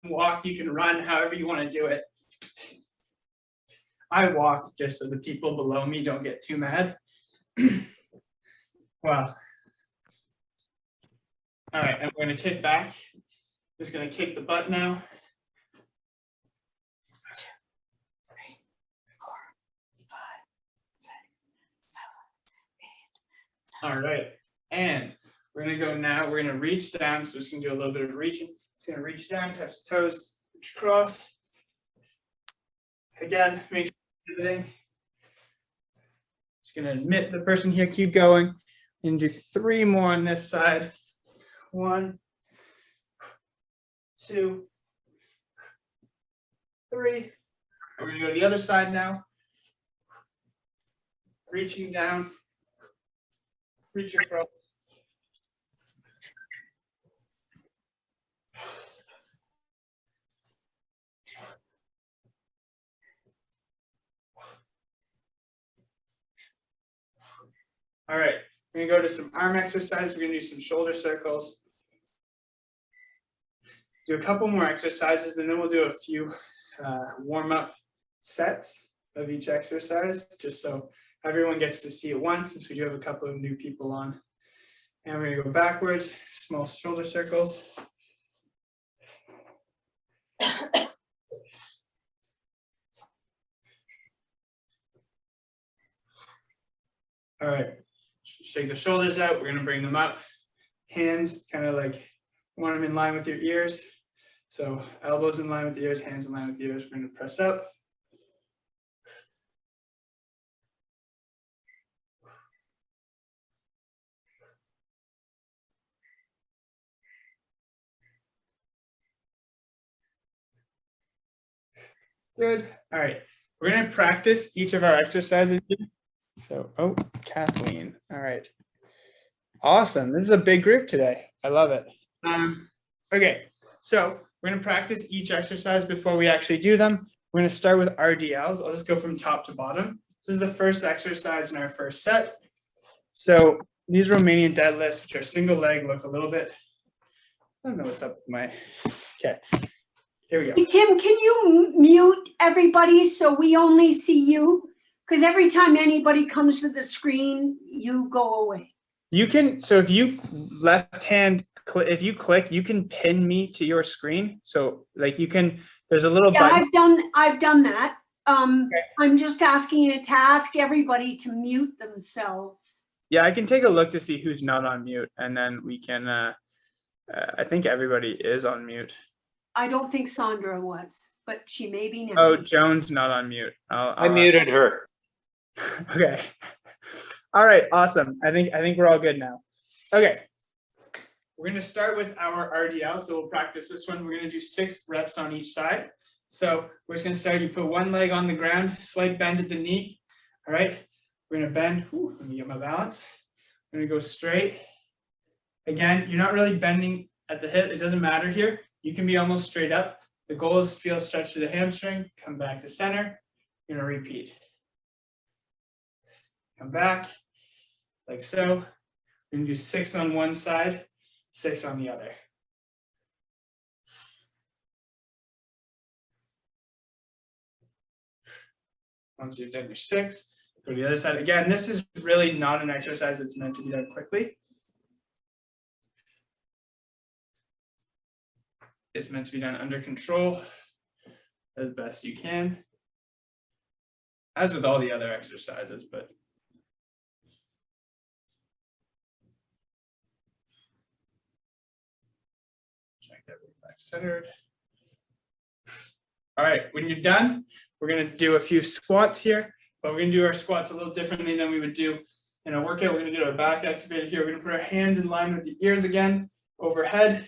walk, you can run, however you want to do it. I walk just so the people below me don't get too mad. Wow. All right, and we're going to kick back. Just going to kick the butt now. 2, 3, 4, 5, 6, 7, 8. All right, and we're going to go now. We're going to reach down. So just going to do a little bit of reaching. Just going to reach down, touch the toes, reach across. Again, make sure everything. Just going to admit the person here. Keep going. And do 3 more on this side. 1, 2, 3. We're going to go to the other side now. Reaching down. Reach across. All right, we're gonna go to some arm exercises. We're gonna do some shoulder circles. Do a couple more exercises, and then we'll do a few warm-up sets of each exercise, just so everyone gets to see it once, since we do have a couple of new people on. And we're gonna go backwards, small shoulder circles. All right, shake the shoulders out. We're gonna bring them up. Hands kind of like want them in line with your ears. So elbows in line with the ears, hands in line with the ears. We're gonna press up. Good. All right, we're gonna practice each of our exercises. So, oh, Kathleen. All right. Awesome. This is a big group today. I love it. Okay, so we're going to practice each exercise before we actually do them. We're going to start with RDLs. I'll just go from top to bottom. This is the first exercise in our first set. So these Romanian deadlifts, which are single leg, look a little bit, I don't know what's up with my, okay, here we go. Hey, Tim, can you mute everybody so we only see you? Because every time anybody comes to the screen, you go away. You can, so if you left hand, if you click, you can pin me to your screen. So like you can, there's a little Yeah, button. I've done that. Okay. I'm just asking you to ask everybody to mute themselves. Yeah, I can take a look to see who's not on mute, and then we can, I think everybody is on mute. I don't think Sandra was, but she may be now. Oh, Joan's not on mute. I muted her. Okay. All right, awesome. I think we're all good now. Okay. We're going to start with our RDL. So we'll practice this one. We're going to do 6 reps on each side. So we're just going to start. You put one leg on the ground, slight bend at the knee. All right. We're going to bend. Ooh, let me get my balance. We're going to go straight. Again, you're not really bending at the hip. It doesn't matter here. You can be almost straight up. The goal is feel stretch to the hamstring. Come back to center. You're going to repeat. Come back like so. We're going to do 6 on one side, 6 on the other. Once you've done your 6, go to the other side. Again, this is really not an exercise that's meant to be done quickly. It's meant to be done under control as best you can, as with all the other exercises, but check that back centered. All right, when you're done, we're going to do a few squats here, but we're going to do our squats a little differently than we would do in a workout. We're going to do our back activated here. We're going to put our hands in line with the ears again, overhead,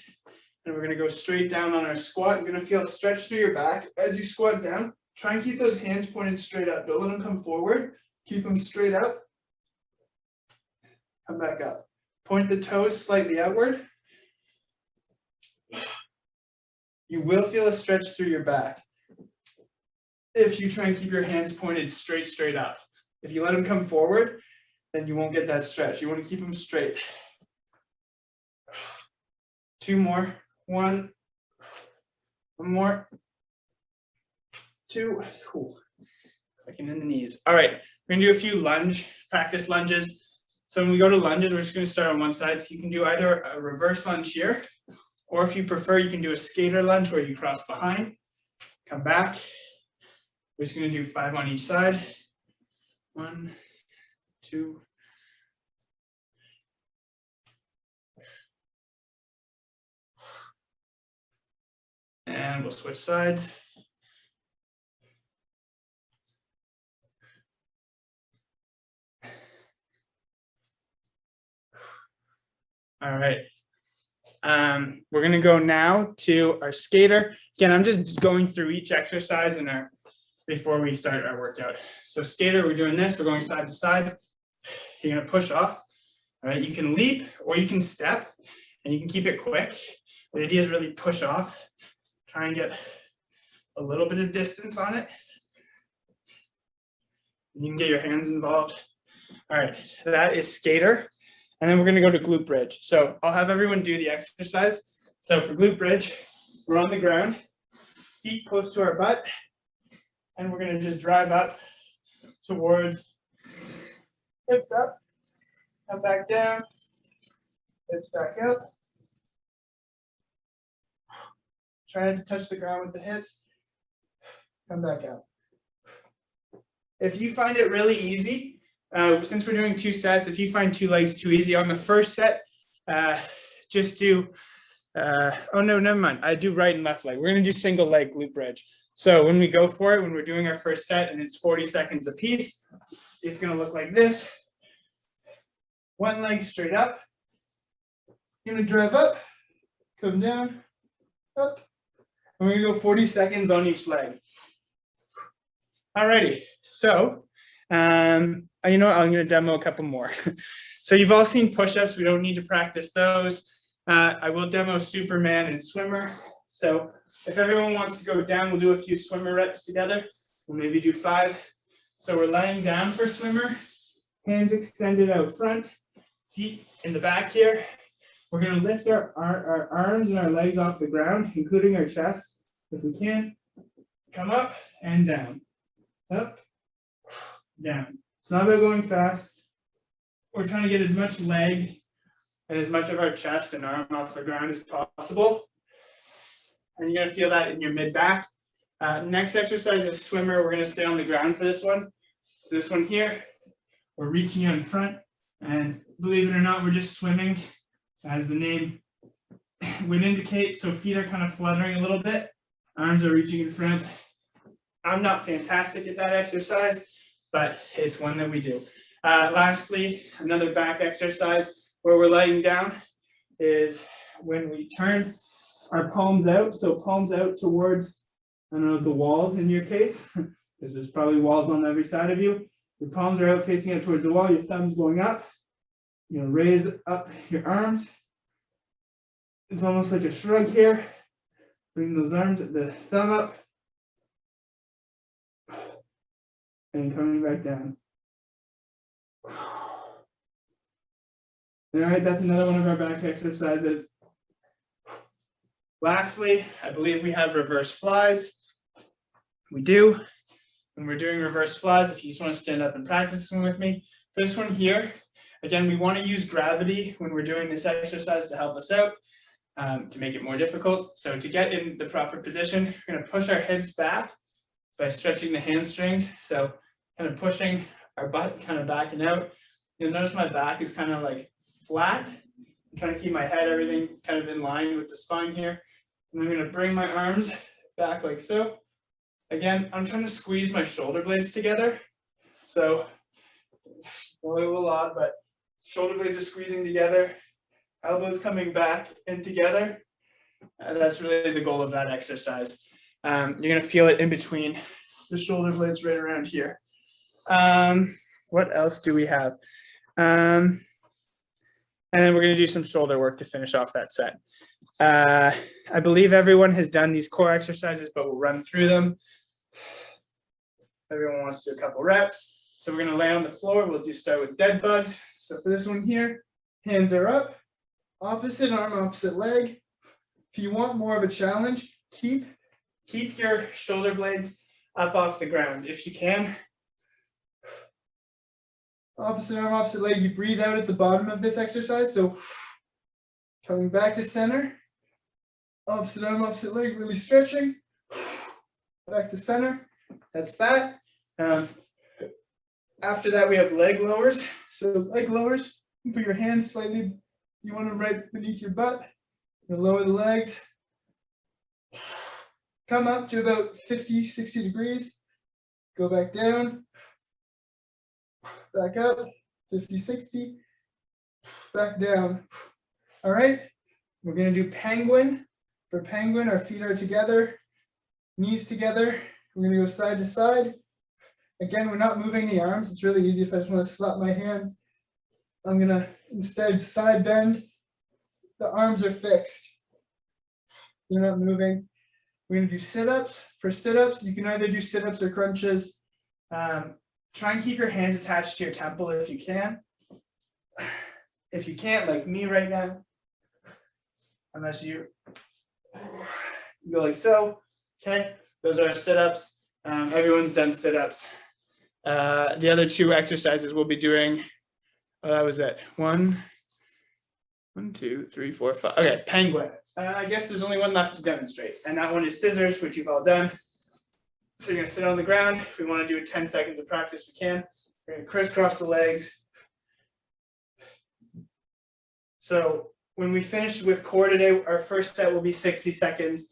and we're going to go straight down on our squat. You're going to feel a stretch through your back as you squat down. Try and keep those hands pointed straight up. Don't let them come forward. Keep them straight up. Come back up. Point the toes slightly outward. You will feel a stretch through your back if you try and keep your hands pointed straight up. If you let them come forward, then you won't get that stretch. You want to keep them straight. 2 more. 1, One more. 2. Cool. Clicking in the knees. All right, we're gonna do a few practice lunges. So when we go to lunges, we're just gonna start on one side. So you can do either a reverse lunge here, or if you prefer, you can do a skater lunge where you cross behind, come back. We're just gonna do 5 on each side. 1, 2. And we'll switch sides. All right. We're gonna go now to our skater. Again, I'm just going through each exercise before we start our workout. So skater, we're doing this. We're going side to side. You're gonna push off. All right. You can leap or you can step, and you can keep it quick. The idea is really push off. Try and get a little bit of distance on it. You can get your hands involved. All right, that is skater. And then we're gonna go to glute bridge. So I'll have everyone do the exercise. So for glute bridge, we're on the ground, feet close to our butt, and we're gonna just drive up towards hips up, come back down, hips back up. Try not to touch the ground with the hips, come back out. If you find it really easy, since we're doing 2 sets, if you find 2 legs too easy on the first set, just do, oh no, never mind. I do right and left leg. We're gonna do single leg glute bridge. So when we go for it, when we're doing our first set and it's 40 seconds a piece, it's gonna look like this. One leg straight up. You're gonna drive up, come down, up. And we're gonna go 40 seconds on each leg. Alrighty, so, you know what, I'm gonna demo a couple more. So you've all seen push-ups, we don't need to practice those. I will demo Superman and swimmer. So if everyone wants to go down, we'll do a few swimmer reps together. We'll maybe do 5. So we're laying down for swimmer, hands extended out front, feet in the back here. We're gonna lift our arms and our legs off the ground, including our chest, if we can. Come up and down, up, down. It's not about going fast. We're trying to get as much leg and as much of our chest and arm off the ground as possible. And you're gonna feel that in your mid back. Next exercise is swimmer. We're gonna stay on the ground for this one. So this one here, we're reaching out in front, and believe it or not, we're just swimming, as the name would indicate. So feet are kind of fluttering a little bit, arms are reaching in front. I'm not fantastic at that exercise, but it's one that we do. Lastly, another back exercise where we're laying down is when we turn our palms out. So palms out towards, I don't know, the walls in your case, because there's probably walls on every side of you. Your palms are out facing out towards the wall, your thumbs going up. You're gonna raise up your arms. It's almost like a shrug here. Bring those arms, the thumb up. And coming back down. All right, that's another one of our back exercises. Lastly, I believe we have reverse flies. We do. When we're doing reverse flies, if you just want to stand up and practice this one with me. For this one here, again, we want to use gravity when we're doing this exercise to help us out, to make it more difficult. So to get in the proper position, we're going to push our hips back by stretching the hamstrings. So kind of pushing our butt kind of backing out. You'll notice my back is kind of like flat. I'm trying to keep my head, everything kind of in line with the spine here. And I'm going to bring my arms back like so. Again, I'm trying to squeeze my shoulder blades together. So it's a little odd, but shoulder blades are squeezing together, elbows coming back and together. That's really the goal of that exercise. You're going to feel it in between the shoulder blades right around here. What else do we have? And then we're going to do some shoulder work to finish off that set. I believe everyone has done these core exercises, but we'll run through them. Everyone wants to do a couple reps. So we're going to lay on the floor. We'll just start with dead bugs. So for this one here, hands are up, opposite arm, opposite leg. If you want more of a challenge, keep keep your shoulder blades up off the ground if you can. Opposite arm, opposite leg. You breathe out at the bottom of this exercise. So coming back to center. Opposite arm, opposite leg, really stretching. Back to center. That's that. After that, we have leg lowers. So leg lowers, you put your hands slightly, you want them right beneath your butt. You lower the legs. Come up to about 50, 60 degrees. Go back down. Back up, 50, 60. Back down. All right, we're gonna do penguin. For penguin, our feet are together, knees together. We're gonna go side to side. Again, we're not moving the arms. It's really easy if I just want to slap my hands. I'm gonna instead side bend. The arms are fixed. They're not moving. We're gonna do sit-ups. For sit-ups, you can either do sit-ups or crunches. Try and keep your hands attached to your temple if you can. If you can't, like me right now, unless you go like so, okay? Those are sit-ups. Everyone's done sit-ups. The other two exercises we'll be doing, that was it. One, two, three, four, five. Okay, penguin. I guess there's only one left to demonstrate, and that one is scissors, which you've all done. So you're gonna sit on the ground. If we wanna do it 10 seconds of practice, we can. We're gonna crisscross the legs. So when we finish with core today, our first set will be 60 seconds.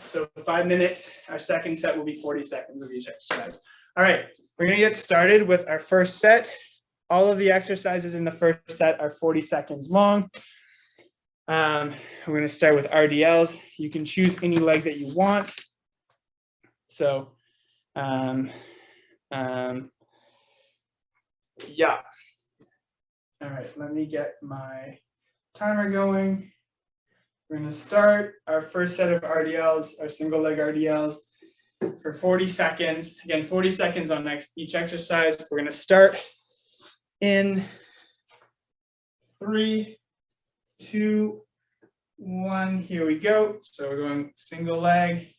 So 5 minutes. Our second set will be 40 seconds of each exercise. All right, we're gonna get started with our first set. All of the exercises in the first set are 40 seconds long. We're gonna start with RDLs. You can choose any leg that you want. So, yeah. All right, let me get my timer going. We're gonna start our first set of RDLs, our single leg RDLs for 40 seconds. Again, 40 seconds on each exercise. We're gonna start in 3, 2, 1, here we go. So we're going single leg,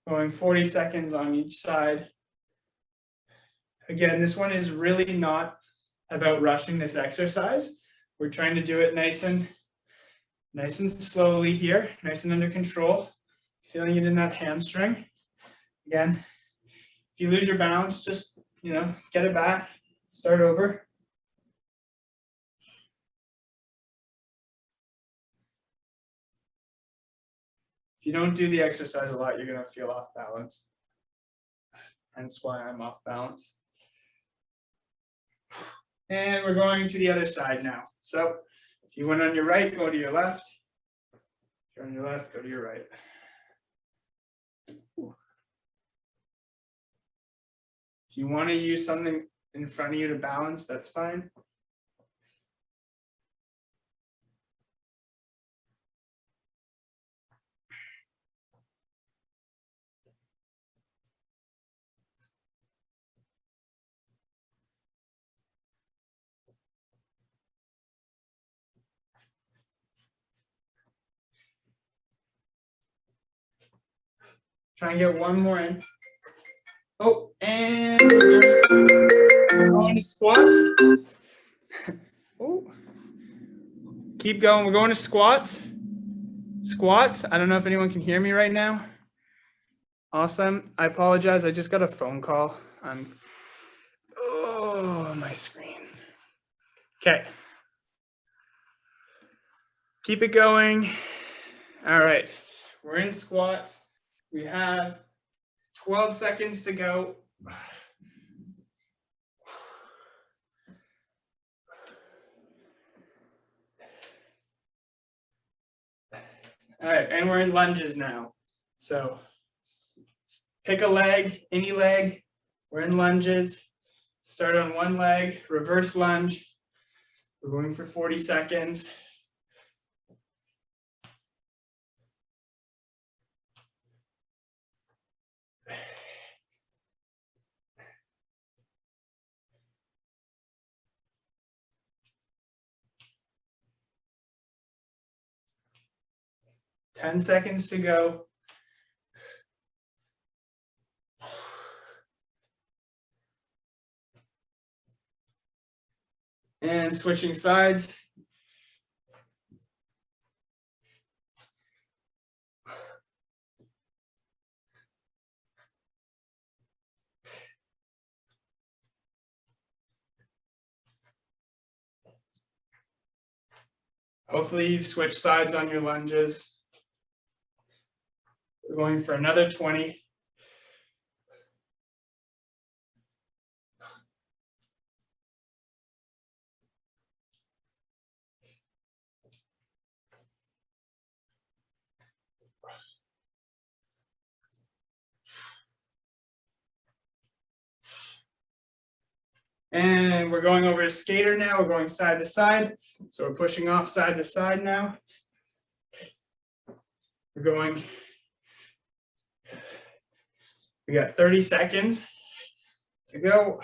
going 40 seconds on each side. Again, this one is really not about rushing this exercise. We're trying to do it nice and slowly here, nice and under control, feeling it in that hamstring. Again, if you lose your balance, just, get it back, start over. If you don't do the exercise a lot, you're gonna feel off balance. Hence why I'm off balance. And we're going to the other side now. So if you went on your right, go to your left. If you're on your left, go to your right. If you want to use something in front of you to balance, that's fine. Try and get one more in. Oh, and we're going to squats. Oh. Keep going. We're going to squats. Squats. I don't know if anyone can hear me right now. Awesome. I apologize. I just got a phone call. Oh, my screen. Okay. Keep it going. All right. We're in squats. We have 12 seconds to go. All right, and we're in lunges now. So pick a leg, any leg. We're in lunges. Start on one leg, reverse lunge. We're going for 40 seconds. Ten seconds to go. And switching sides. Hopefully you've switched sides on your lunges. We're going for another 20. And we're going over to skater now. We're going side to side. So we're pushing off side to side now. We're going, we got 30 seconds to go.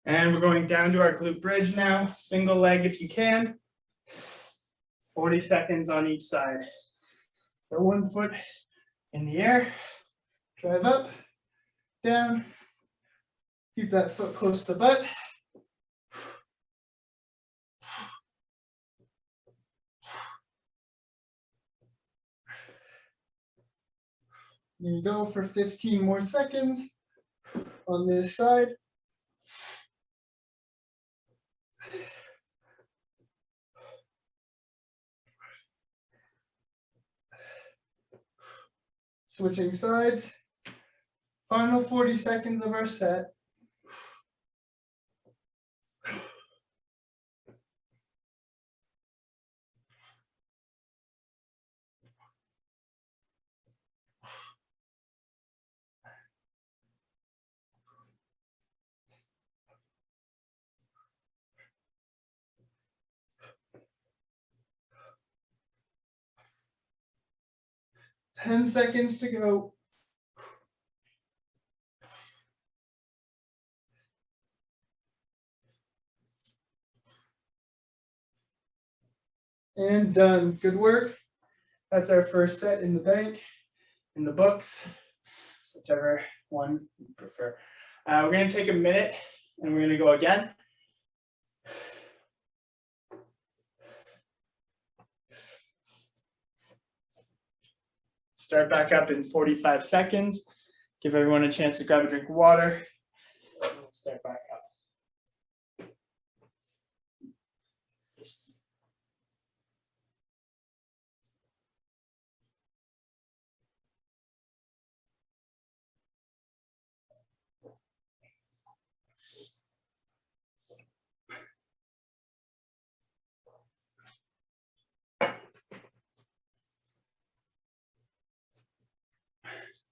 And we're going down to our glute bridge now, single leg if you can. 40 seconds on each side. Throw one foot in the air, drive up, down, keep that foot close to the butt. You go for 15 more seconds on this side. Switching sides. Final 40 seconds of our set. Ten seconds to go. And done. Good work. That's our first set in the bank, in the books, whichever one you prefer. We're going to take a minute and we're going to go again. Start back up in 45 seconds. Give everyone a chance to grab a drink of water. Start back up.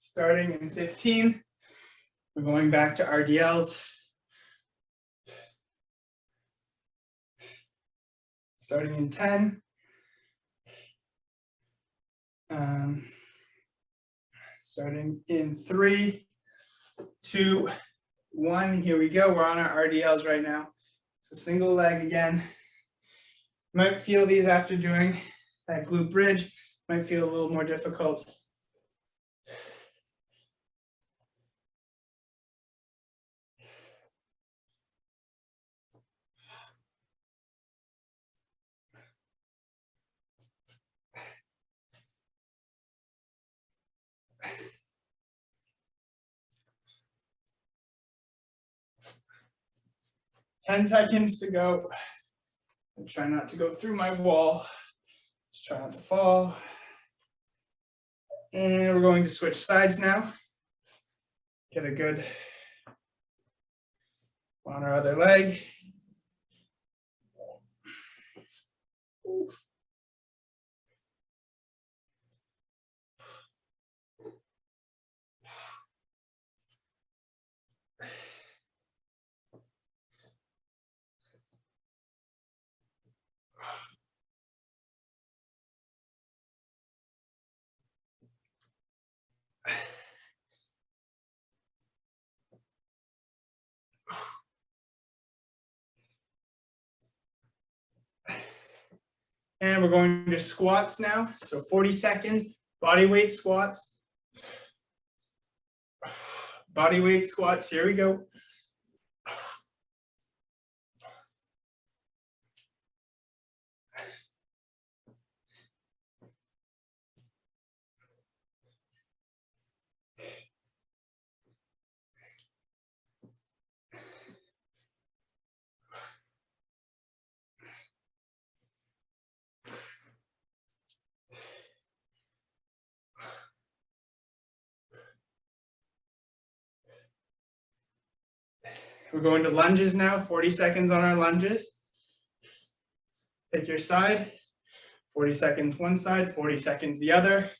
Starting in 15, we're going back to RDLs. Starting in 10. Starting in 3, 2, 1. Here we go. We're on our RDLs right now. So single leg again. Might feel these after doing that glute bridge. Might feel a little more difficult. Ten seconds to go. And try not to go through my wall. Just try not to fall. And we're going to switch sides now. Get a good on our other leg. And we're going to squats now. So 40 seconds, body weight squats. Body weight squats, here we go. We're going to lunges now, 40 seconds on our lunges. Pick your side, 40 seconds one side, 40 seconds the other.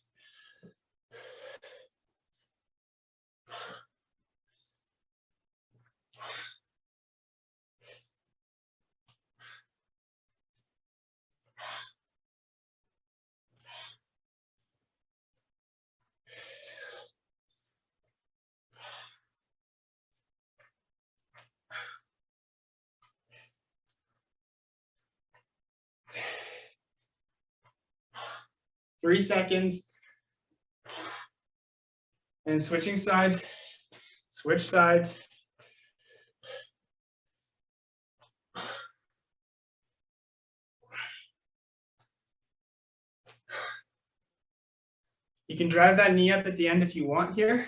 Three seconds. And switching sides, switch sides. You can drive that knee up at the end if you want here.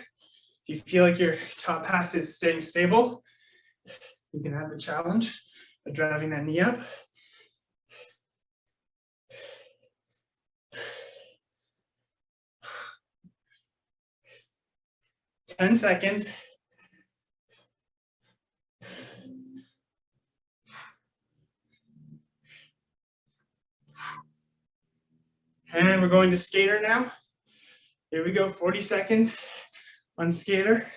If you feel like your top half is staying stable, you can have the challenge of driving that knee up. Ten seconds. And we're going to skater now. Here we go, 40 seconds on skater.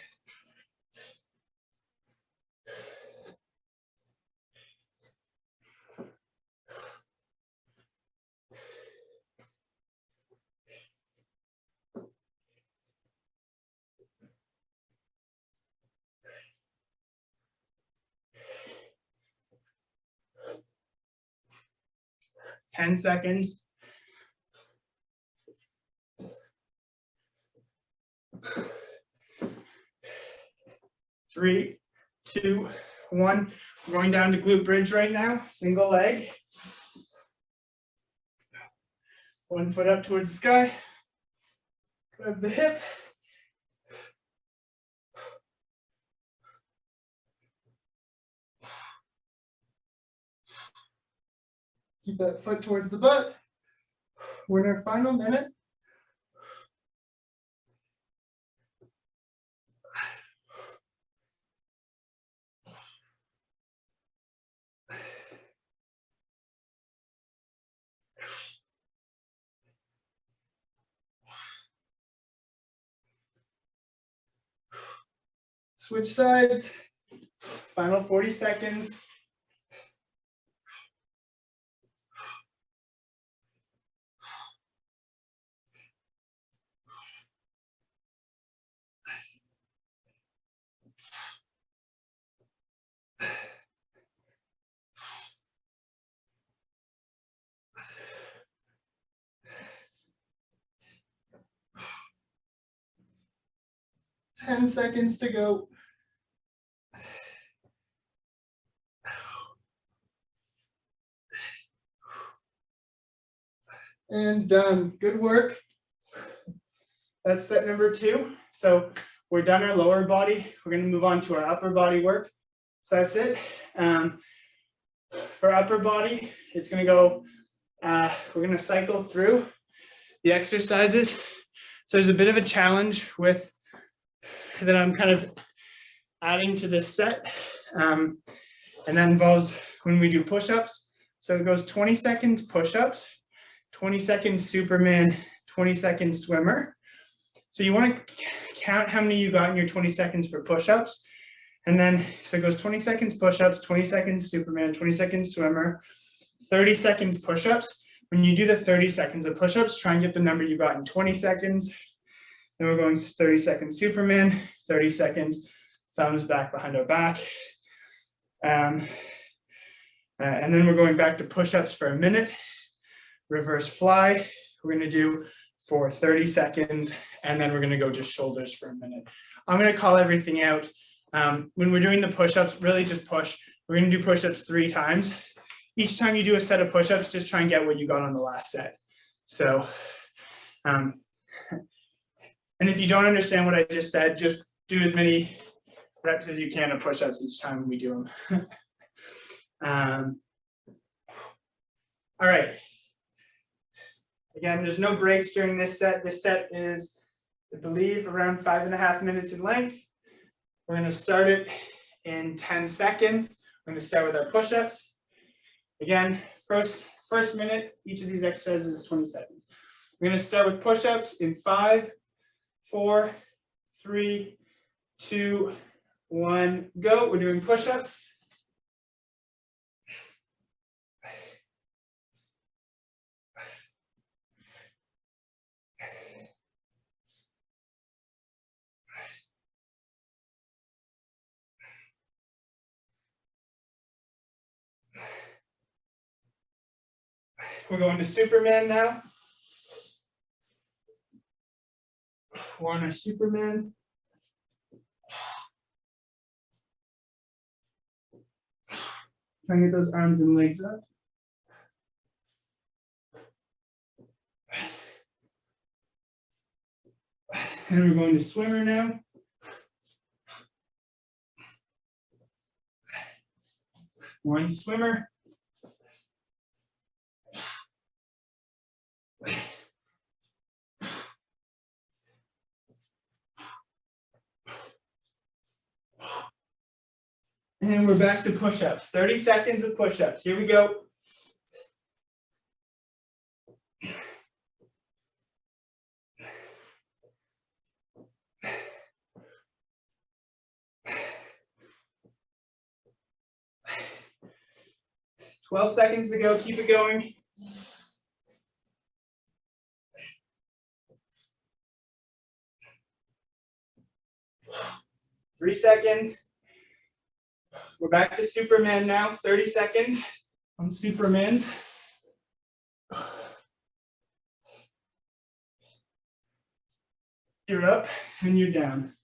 Ten seconds. Three, two, one. We're going down to glute bridge right now, single leg. One foot up towards the sky. Grab the hip. Keep that foot towards the butt. We're in our final minute. Switch sides. Final 40 seconds. Ten seconds to go. And done. Good work. That's set number 2. So we're done our lower body. We're going to move on to our upper body work. So that's it. For upper body, it's going to go, we're going to cycle through the exercises. So there's a bit of a challenge with that I'm kind of adding to this set. And that involves when we do push-ups. So it goes 20 seconds push-ups, 20 seconds Superman, 20 seconds swimmer. So you want to count how many you got in your 20 seconds for push-ups. And then, so it goes 20 seconds push-ups, 20 seconds Superman, 20 seconds swimmer, 30 seconds push-ups. When you do the 30 seconds of push-ups, try and get the number you got in 20 seconds. Then we're going 30 seconds Superman, 30 seconds, thumbs back behind our back. And then we're going back to push-ups for a minute. reverse fly, we're gonna do for 30 seconds, and then we're gonna go just shoulders for a minute. I'm gonna call everything out. When we're doing the push-ups, really just push. We're gonna do push-ups 3 times. Each time you do a set of push-ups, just try and get what you got on the last set. So, and if you don't understand what I just said, just do as many reps as you can of push-ups each time we do them. All right. Again, there's no breaks during this set. This set is, I believe, around 5.5 minutes in length. We're going to start it in 10 seconds. We're going to start with our push-ups. Again, first minute, each of these exercises is 20 seconds. We're going to start with push-ups in 5, 4, 3, 2, 1, go. We're doing push-ups. We're going to Superman now. We're on our Superman. Try and get those arms and legs up. And we're going to swimmer now. One swimmer. And we're back to push-ups. 30 seconds of push-ups. Here we go. "12 seconds to go. Keep it going. Three seconds. We're back to Superman now. 30 seconds on Superman's. You're up and you're down.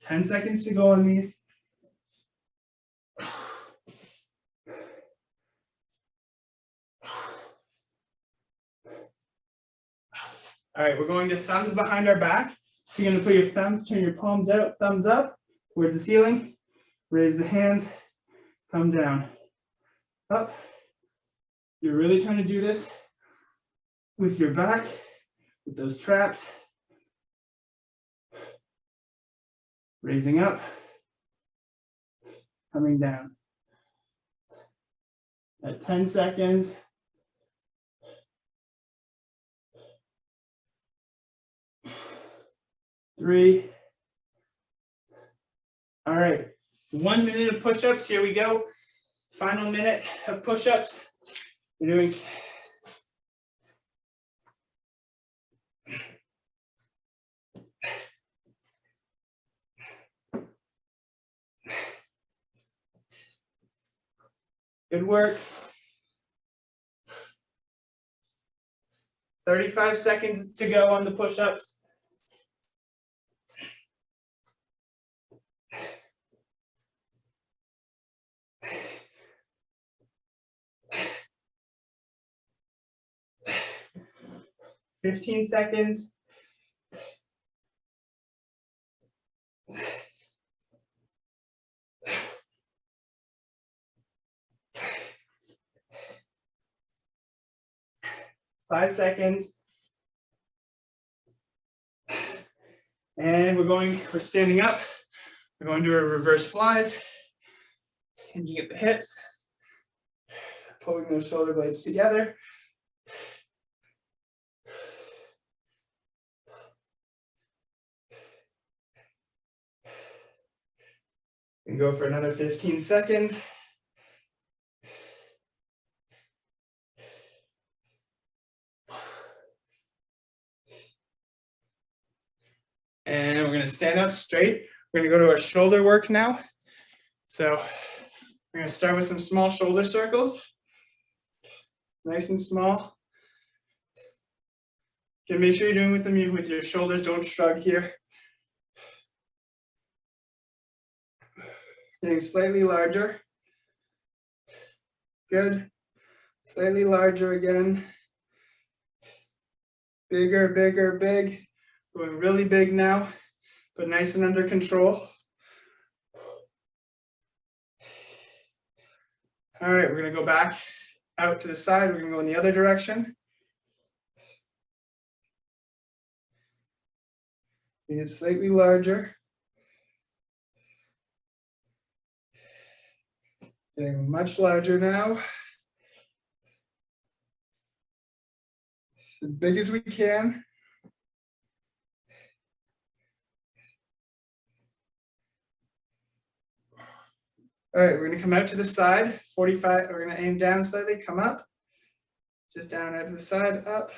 Ten seconds to go on these. All right, we're going to thumbs behind our back. You're going to put your thumbs, turn your palms out, thumbs up towards the ceiling. Raise the hands, thumb down, up. You're really trying to do this with your back, with those traps. Raising up, coming down. At 10 seconds. Three. All right, 1 minute of push-ups. Here we go. Final minute of push-ups. We're doing good work. 35 seconds to go on the push-ups. "15 seconds. Five seconds. And we're standing up. We're going to do our reverse flies. Hinging at the hips. Pulling those shoulder blades together. And go for another 15 seconds. And we're going to stand up straight. We're gonna go to our shoulder work now. So we're gonna start with some small shoulder circles. Nice and small. Okay, make sure you're doing with your shoulders, don't shrug here. Getting slightly larger. Good. Slightly larger again. Bigger, bigger, big. Going really big now, but nice and under control. All right, we're gonna go back out to the side. We're gonna go in the other direction. Get slightly larger. Getting much larger now. As big as we can. All right, we're gonna come out to the side, 45, we're gonna aim down slightly, come up. Just down out to the side, up.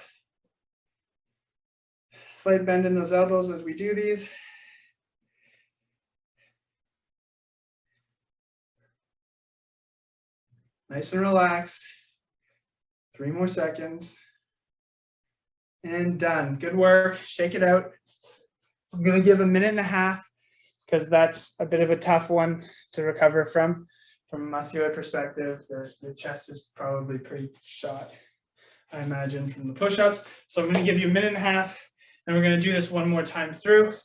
Slight bend in those elbows as we do these. Nice and relaxed. 3 more seconds. And done. Good work. Shake it out. I'm going to give 1.5 minutes because that's a bit of a tough one to recover from a muscular perspective. The chest is probably pretty shot, I imagine, from the push-ups. So I'm going to give you 1.5 minutes, and we're going to do this one more time through.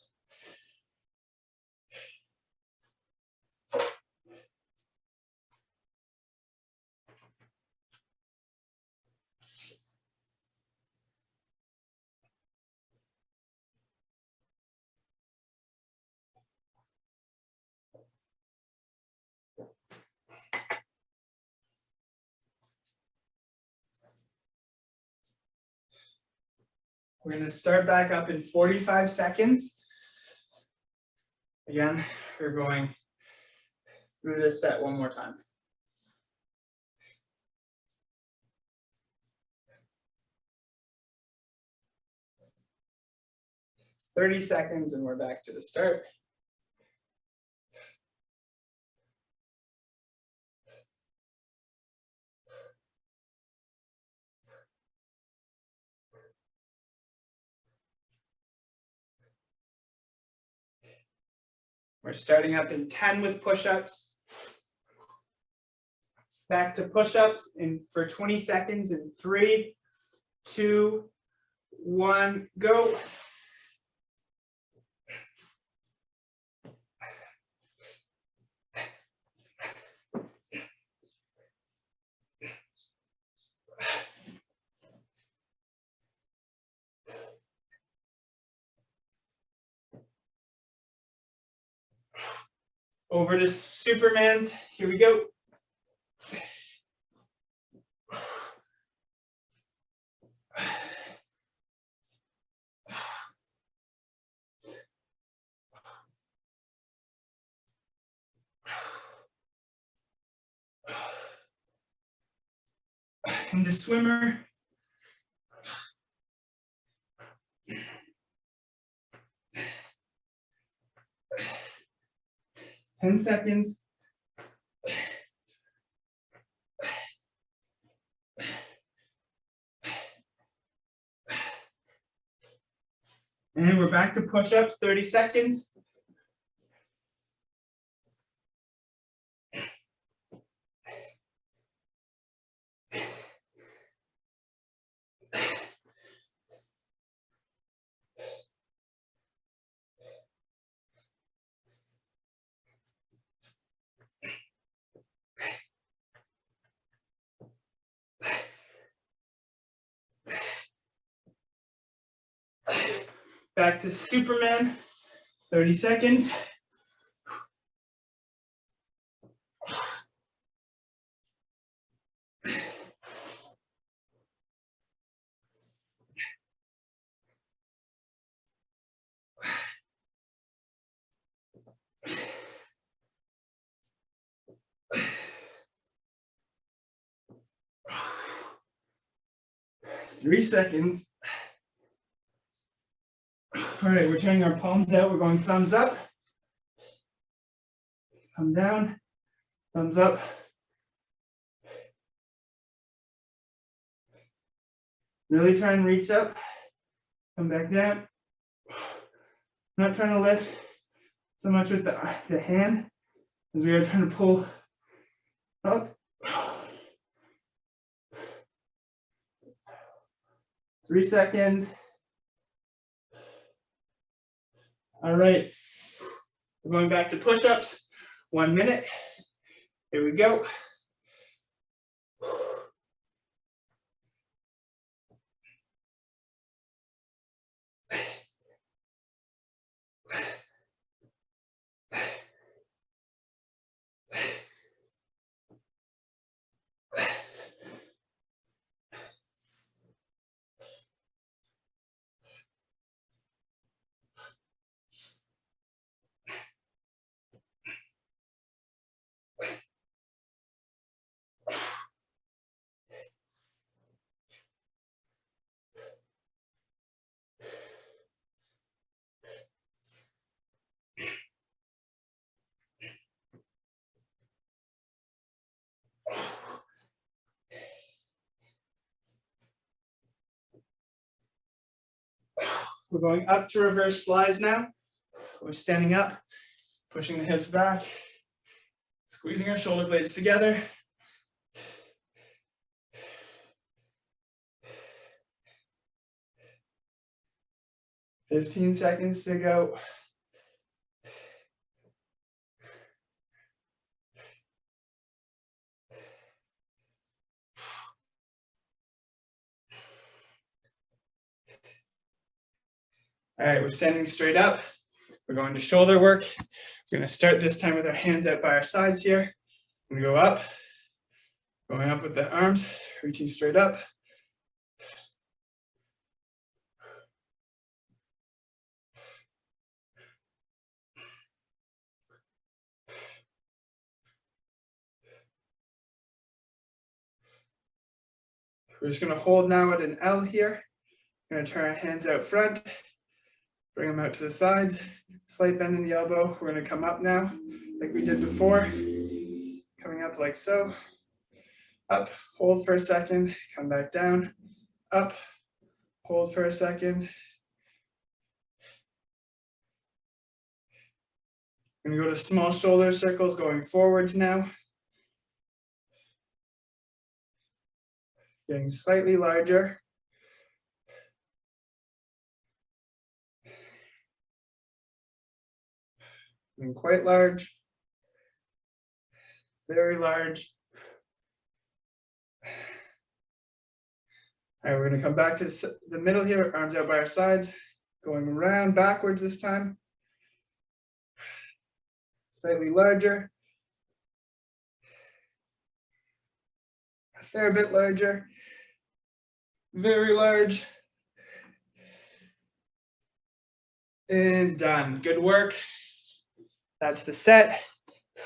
We're going to start back up in 45 seconds. Again, we're going through this set one more time. "30 seconds and we're back to the start. We're starting up in 10 with push-ups. Back to push-ups for 20 seconds in 3, 2, 1, go. Over to Superman's. Here we go. Into swimmer. Ten seconds. And we're back to push-ups, 30 seconds. Back to Superman, 30 seconds. Three seconds. All right, we're turning our palms out. We're going thumbs up. come down, thumbs up. Really try and reach up, come back down. Not trying to lift so much with the hand as we are trying to pull up. 3 seconds. All right, we're going back to push-ups. 1 minute. Here we go. We're going up to reverse flies now. We're standing up, pushing the hips back, squeezing our shoulder blades together. "15 seconds to go. All right, we're standing straight up. We're going to shoulder work. We're going to start this time with our hands out by our sides here. We're going to go up, going up with the arms, reaching straight up. We're just going to hold now at an L here. We're going to turn our hands out front, bring them out to the sides, slight bend in the elbow. We're going to come up now, like we did before. Coming up like so. Up, hold for a second, come back down. Up, hold for a second. I'm going to go to small shoulder circles going forwards now. Getting slightly larger. And quite large. Very large. All right, we're going to come back to the middle here, arms out by our sides, going around backwards this time. Slightly larger. A fair bit larger. Very large. And done. Good work. That's the set.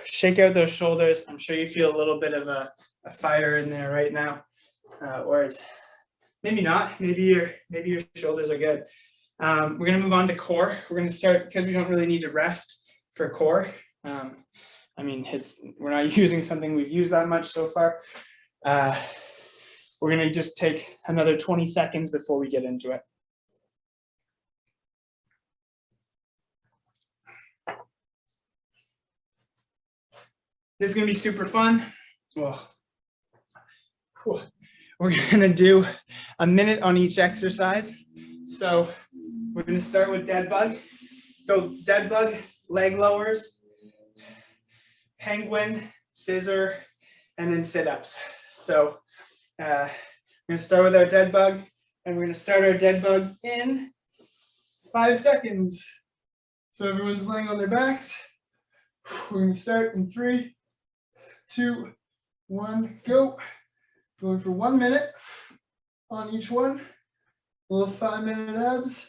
Shake out those shoulders. I'm sure you feel a little bit of a fire in there right now. Or it's, maybe not. Maybe your shoulders are good. We're going to move on to core. We're going to start, because we don't really need to rest for core. I mean, we're not using something we've used that much so far. We're going to just take another 20 seconds before we get into it. This is going to be super fun. Well, we're going to do a minute on each exercise. So we're going to start with dead bug. Go dead bug, leg lowers, penguin, scissor, and then sit-ups. So we're going to start with our dead bug, and we're going to start our dead bug in 5 seconds. So everyone's laying on their backs. We're going to start in 3, 2, 1, go. Going for 1 minute on each one. A little 5-minute abs.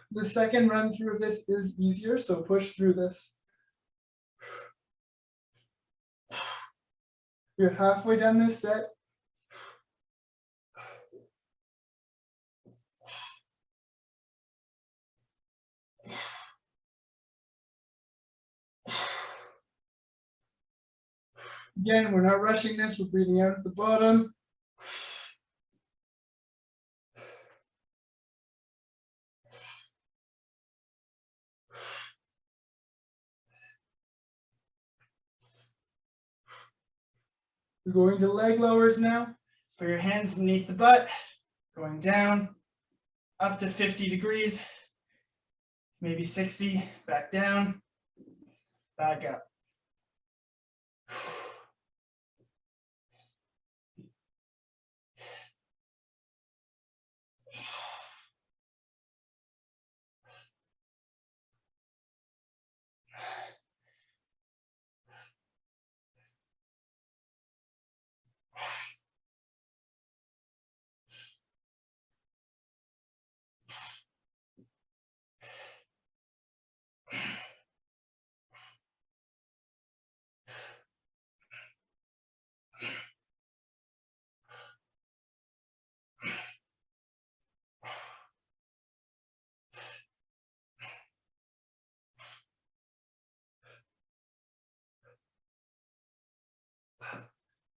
The second run through of this is easier, so push through this. You're halfway done this set. Again, we're not rushing this, we're breathing out at the bottom. We're going to leg lowers now. Put your hands beneath the butt, going down, up to 50 degrees, maybe 60, back down, back up.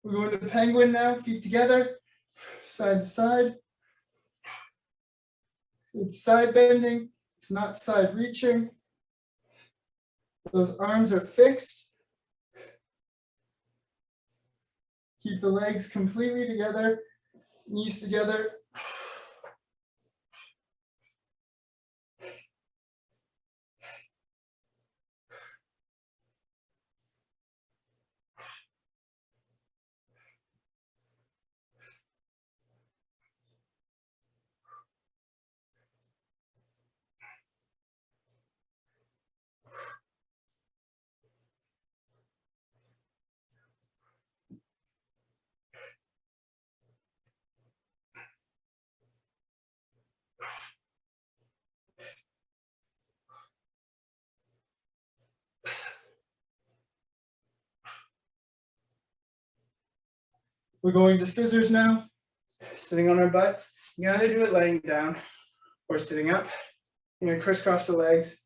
We're going to penguin now, feet together, side to side. It's side bending, it's not side reaching. Those arms are fixed. Keep the legs completely together, knees together. We're going to scissors now, sitting on our butts. You can either do it laying down or sitting up. You're gonna crisscross the legs.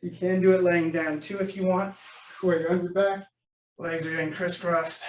You can do it laying down too if you want, where you're on your back. Legs are getting crisscrossed.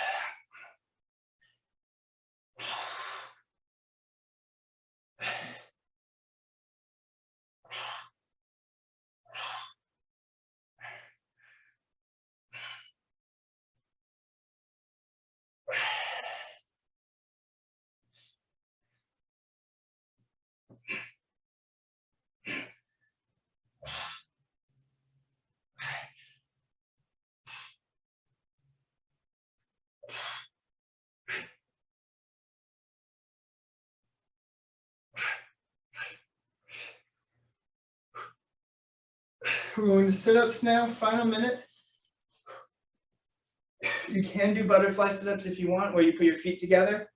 We're going to sit-ups now, final minute. You can do butterfly sit-ups if you want, where you put your feet together.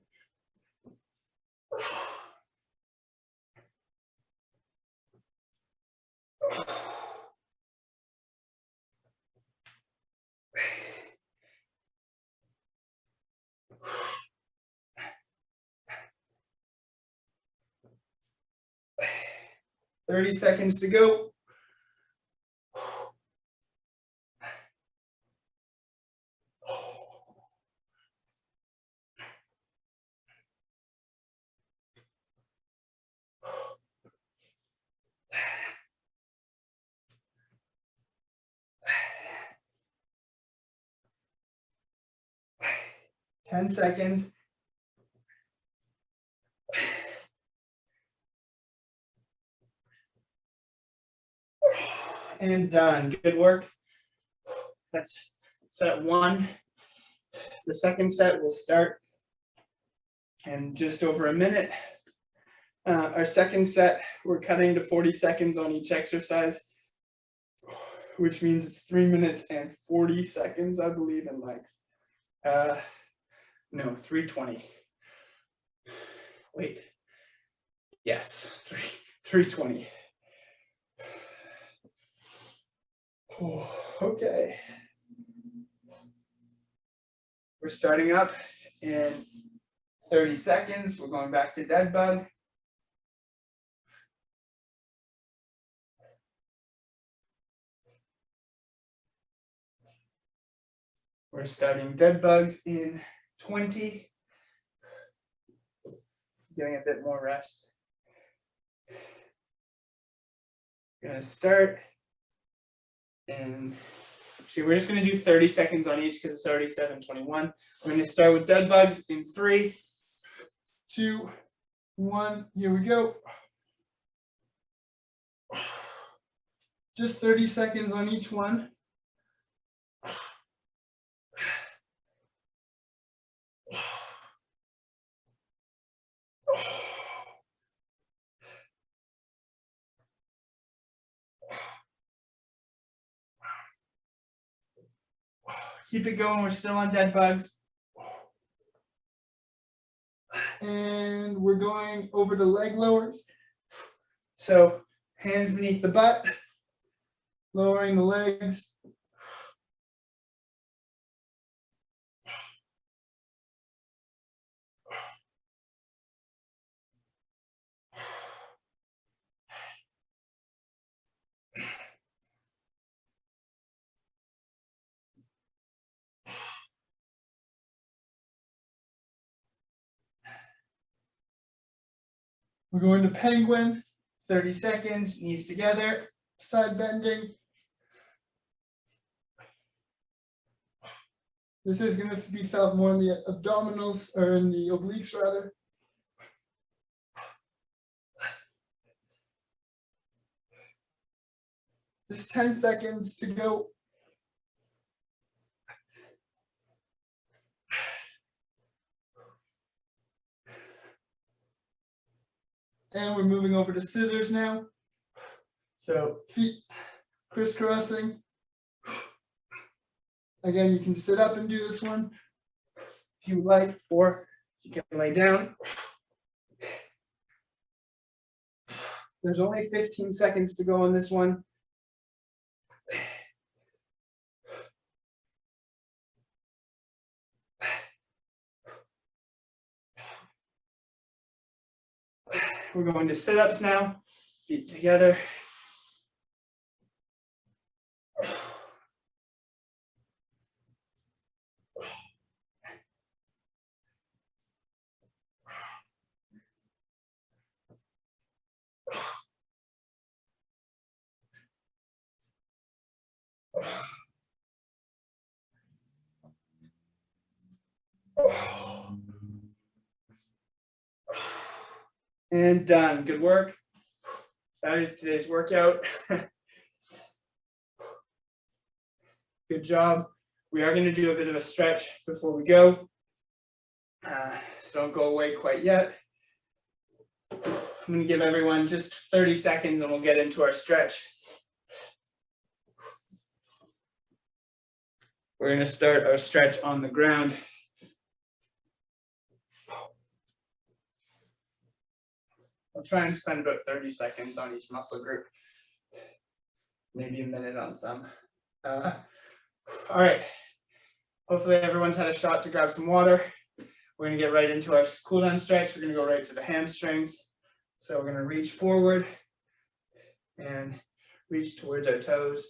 "30 seconds to go." "10 seconds. And done. Good work. That's set one. The second set will start in just over a minute. Our second set, we're cutting to 40 seconds on each exercise, which means it's 3 minutes and 40 seconds, I believe, in length. No, 3:20. Wait. Yes, 3:20. Okay. We're starting up in 30 seconds. We're going back to dead bug. We're starting dead bugs in 20. Getting a bit more rest. Gonna start. And actually, we're just gonna do 30 seconds on each because it's already 7:21. We're gonna start with dead bugs in 3, 2, 1. Here we go. Just 30 seconds on each one. Keep it going. We're still on dead bugs. And we're going over to leg lowers. So hands beneath the butt, lowering the legs. We're going to penguin, 30 seconds, knees together, side bending. This is going to be felt more in the abdominals, or in the obliques rather. Just 10 seconds to go. And we're moving over to scissors now. So feet crisscrossing. Again, you can sit up and do this one if you like, or you can lay down. There's only 15 seconds to go on this one. We're going to sit-ups now, feet together. And done. Good work. That is today's workout. Good job. We are going to do a bit of a stretch before we go. So don't go away quite yet. I'm going to give everyone just 30 seconds and we'll get into our stretch. We're going to start our stretch on the ground. I'll try and spend about 30 seconds on each muscle group. Maybe a minute on some. All right. Hopefully everyone's had a shot to grab some water. We're going to get right into our cool down stretch. We're going to go right to the hamstrings. So we're going to reach forward and reach towards our toes.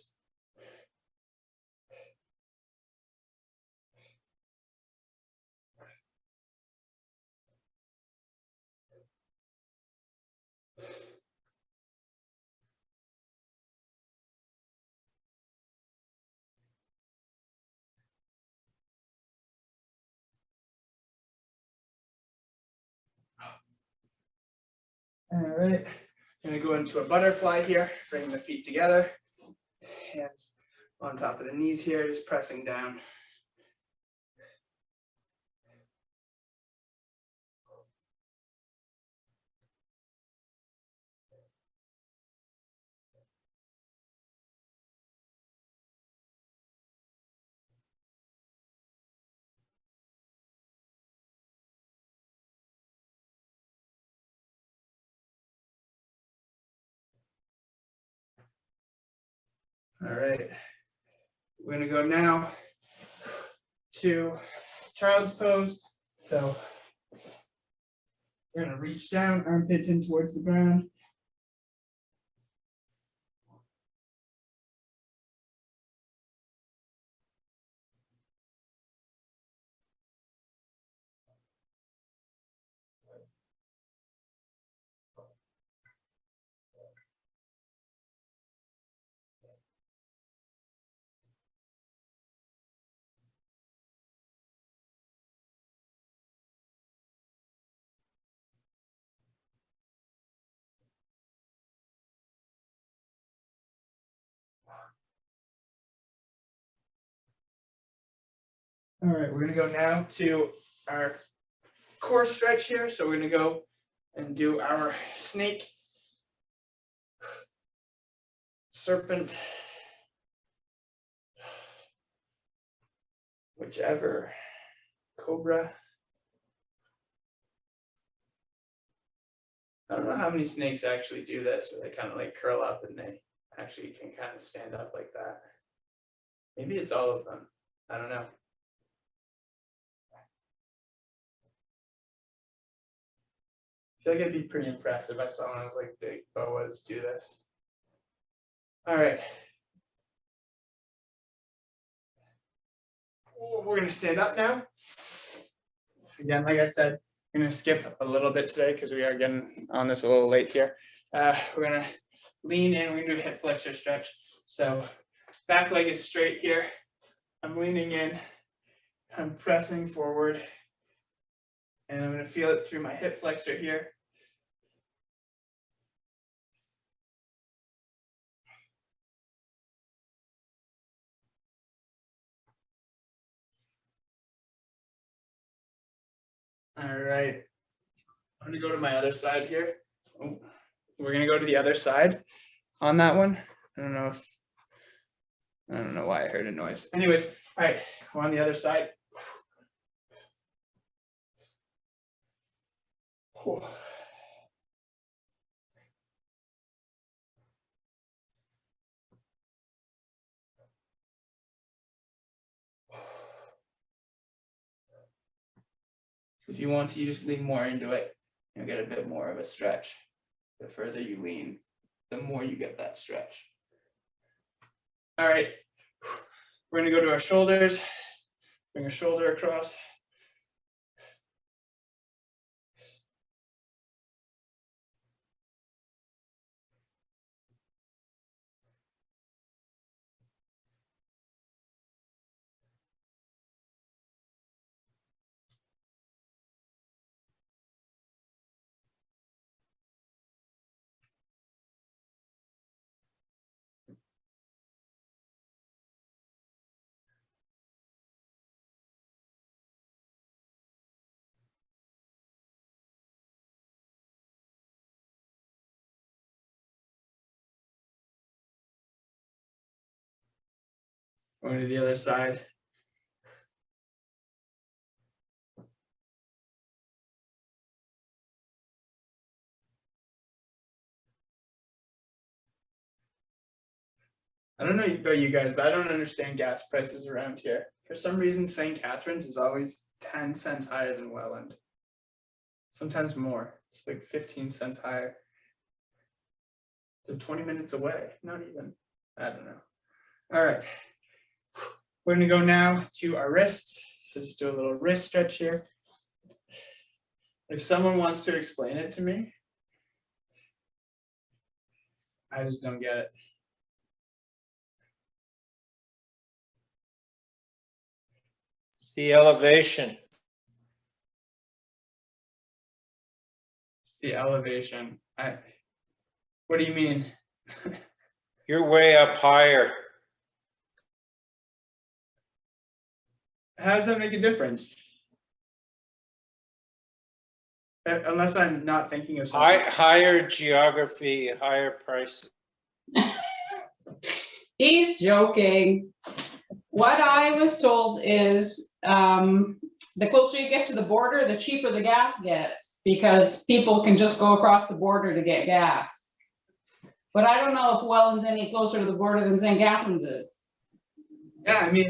All right, I'm going to go into a butterfly here, bring the feet together, hands on top of the knees here, just pressing down. All right, We're gonna go now to child's pose. So we're gonna reach down, armpits in towards the ground. All right, we're gonna go now to our core stretch here. So we're gonna go and do our snake, serpent, whichever, cobra. I don't know how many snakes actually do this, where they kind of like curl up and they actually can kind of stand up like that. Maybe it's all of them. I don't know. I feel like I'd be pretty impressed if I saw one of those like big boas do this. All right. We're gonna stand up now. Again, like I said, I'm gonna skip a little bit today because we are getting on this a little late here. We're gonna lean in, we're gonna do a hip flexor stretch. So back leg is straight here. I'm leaning in, I'm pressing forward, and I'm gonna feel it through my hip flexor here. All right, I'm gonna go to my other side here. Oh, we're gonna go to the other side on that one. I don't know why I heard a noise. Anyways, all right, we're on the other side. Whew. If you want to just lean more into it, you'll get a bit more of a stretch. The further you lean, the more you get that stretch. All right, we're gonna go to our shoulders. Bring a shoulder across. Going to the other side. I don't know about you guys, but I don't understand gas prices around here. For some reason, St. Catharines is always 10 cents higher than Welland. Sometimes more. It's like 15 cents higher. They're 20 minutes away, not even. I don't know. All right. We're gonna go now to our wrists. So just do a little wrist stretch here. If someone wants to explain it to me, I just don't get it. It's the elevation. It's the elevation. What do you mean? You're way up higher. How does that make a difference? Unless I'm not thinking of something. Higher geography, higher prices. He's joking. What I was told is the closer you get to the border, the cheaper the gas gets, because people can just go across the border to get gas. But I don't know if Welland's any closer to the border than St. Catharines is. Yeah, I mean,